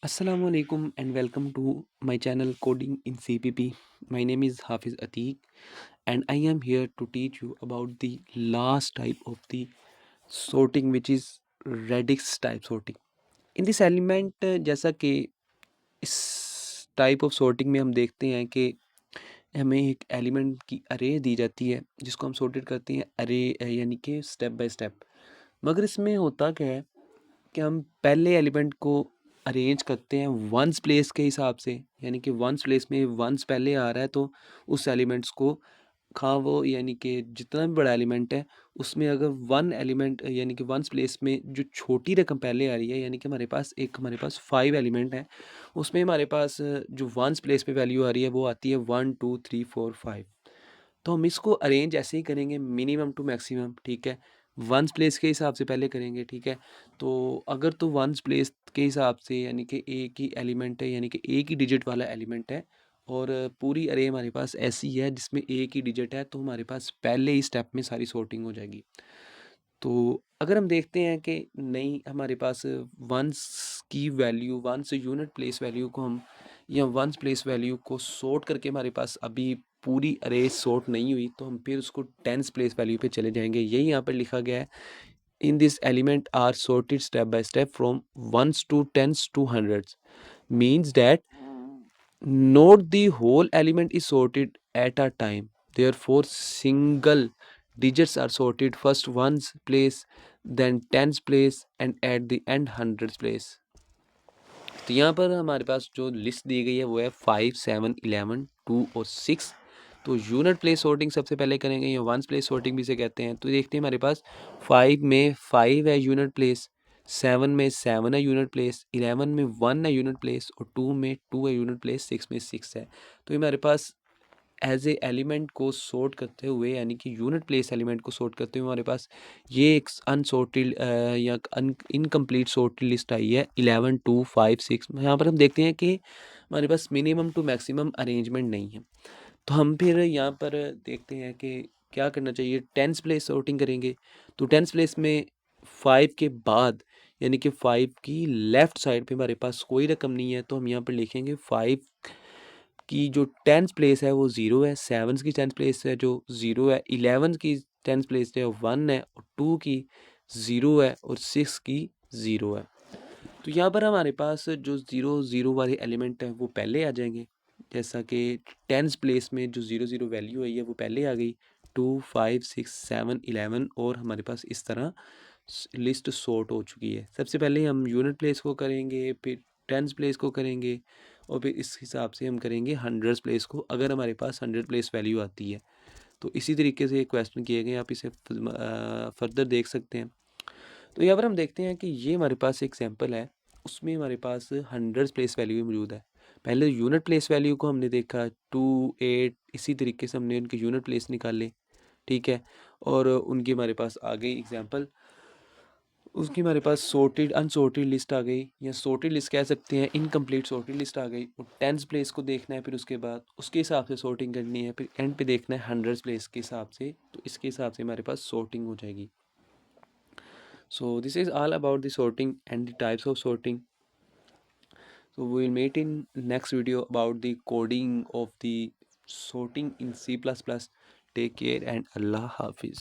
Assalamualaikum and welcome to my channel Coding in CPP. My name is Hafiz Atiq and I am here to teach you about the last type of the sorting which is radix type sorting. In this element जैसा कि इस type of sorting में हम देखते हैं कि हमें एक एलिमेंट की अरे दी जाती है जिसको हम sorted करते हैं अरे यानी कि स्टेप बाय स्टेप। मगर इसमें होता क्या है कि हम पहले एलिमेंट को अरेंज करते हैं वंस प्लेस के हिसाब से, यानी कि वंस प्लेस में वंस पहले आ रहा है तो उस एलिमेंट्स को खा वो यानी कि जितना भी बड़ा एलिमेंट है उसमें अगर वन एलिमेंट यानी कि वंस प्लेस में जो छोटी रकम पहले आ रही है, यानी कि हमारे पास 5 एलिमेंट है, उसमें हमारे पास जो वंस प्लेस पे वैल्यू आ रही है वो आती है 1 2 3 4 5। तो हम इसको अरेंज ऐसे ही करेंगे मिनिमम टू मैक्सिमम, ठीक है। वंस प्लेस के हिसाब से पहले करेंगे, ठीक है। तो अगर तो वंस प्लेस के हिसाब से यानी कि एक ही एलिमेंट है, यानी कि एक ही डिजिट वाला एलिमेंट है और पूरी अरे हमारे पास ऐसी है जिसमें एक ही डिजिट है, तो हमारे पास पहले ही स्टेप में सारी सॉर्टिंग हो जाएगी। तो अगर हम देखते हैं कि नहीं, हमारे पास वंस की value, ones unit place value को हम या वंस प्लेस वैल्यू को सॉर्ट करके हमारे पास अभी पूरी अरे सॉर्ट नहीं हुई, तो हम फिर उसको टेंस प्लेस वैल्यू पे चले जाएंगे। यही यहाँ पर लिखा गया है, in this element are sorted step by step from ones to tens to hundreds, means that not the whole element is sorted at a time, therefore single digits are sorted first ones place, then tens place and at the end hundreds place। तो यहाँ पर हमारे पास जो list दी गई है वो है 5 7 11 2 और 6। तो यूनिट प्लेस सॉर्टिंग सबसे पहले करेंगे, या वंस प्लेस सॉर्टिंग भी से कहते हैं। तो देखते हैं हमारे पास 5 में 5 है यूनिट प्लेस, 7 में 7 है यूनिट प्लेस, 11 में 1 है यूनिट प्लेस और 2 में 2 है यूनिट प्लेस, 6 में 6 है। तो ये हमारे पास एज ए एलिमेंट को सॉर्ट करते हुए, यानी कि यूनिट प्लेस एलिमेंट को सॉर्ट करते हुए हमारे पास ये एक अनसॉर्टेड या इनकम्प्लीट सॉर्टेड लिस्ट आई है 11 2 5 6। यहाँ पर हम देखते हैं कि हमारे पास मिनिमम टू मैक्सिमम अरेंजमेंट नहीं है। तो हम फिर यहाँ पर देखते हैं कि क्या करना चाहिए। टेंस प्लेस सॉर्टिंग करेंगे, तो टेंस प्लेस में 5 के बाद यानी कि 5 की लेफ़्ट साइड पे हमारे पास कोई रकम नहीं है, तो हम यहाँ पर लिखेंगे 5 की जो टेंथ प्लेस है वो 0 है, 7 की टेंथ प्लेस है जो 0 है, 11 की टेंथ प्लेस है 1 है और 2 की 0 है और 6 की 0 है। तो यहाँ पर हमारे पास जो 0 0 वाले एलिमेंट हैं वो पहले आ जाएंगे, जैसा कि टेंथ प्लेस में जो 0 0 वैल्यू आई है वो पहले आ गई, 2 5 6 7 11 और हमारे पास इस तरह लिस्ट सॉर्ट हो चुकी है। सबसे पहले हम यूनिट प्लेस को करेंगे, फिर टेंस प्लेस को करेंगे और फिर इस हिसाब से हम करेंगे हंड्रेड्स प्लेस को, अगर हमारे पास 100 प्लेस वैल्यू आती है। तो इसी तरीके से क्वेश्चन किए गए, आप इसे फर्दर देख सकते हैं। तो यहाँ पर हम देखते हैं कि ये हमारे पास एक सैम्पल है, उसमें हमारे पास हंड्रेड्स प्लेस वैल्यू मौजूद है। पहले यूनिट प्लेस वैल्यू को हमने देखा 2 8, इसी तरीके से हमने उनके यूनिट प्लेस निकाले, ठीक है। और उनकी हमारे पास आ गई एग्जांपल, उसकी हमारे पास सॉर्टेड अनसॉर्टेड लिस्ट आ गई, या सॉर्टेड लिस्ट कह सकते हैं, इनकम्प्लीट सॉर्टेड लिस्ट आ गई। और टेंस प्लेस को देखना है, फिर उसके बाद उसके हिसाब से सॉर्टिंग करनी है, फिर एंड पे देखना है हंड्रेड्स प्लेस के हिसाब से, तो इसके हिसाब से हमारे पास सॉर्टिंग हो जाएगी। So this is all about the sorting and the types of sorting. So we will meet in next video about the coding of the sorting in C++. Take care and Allah Hafiz.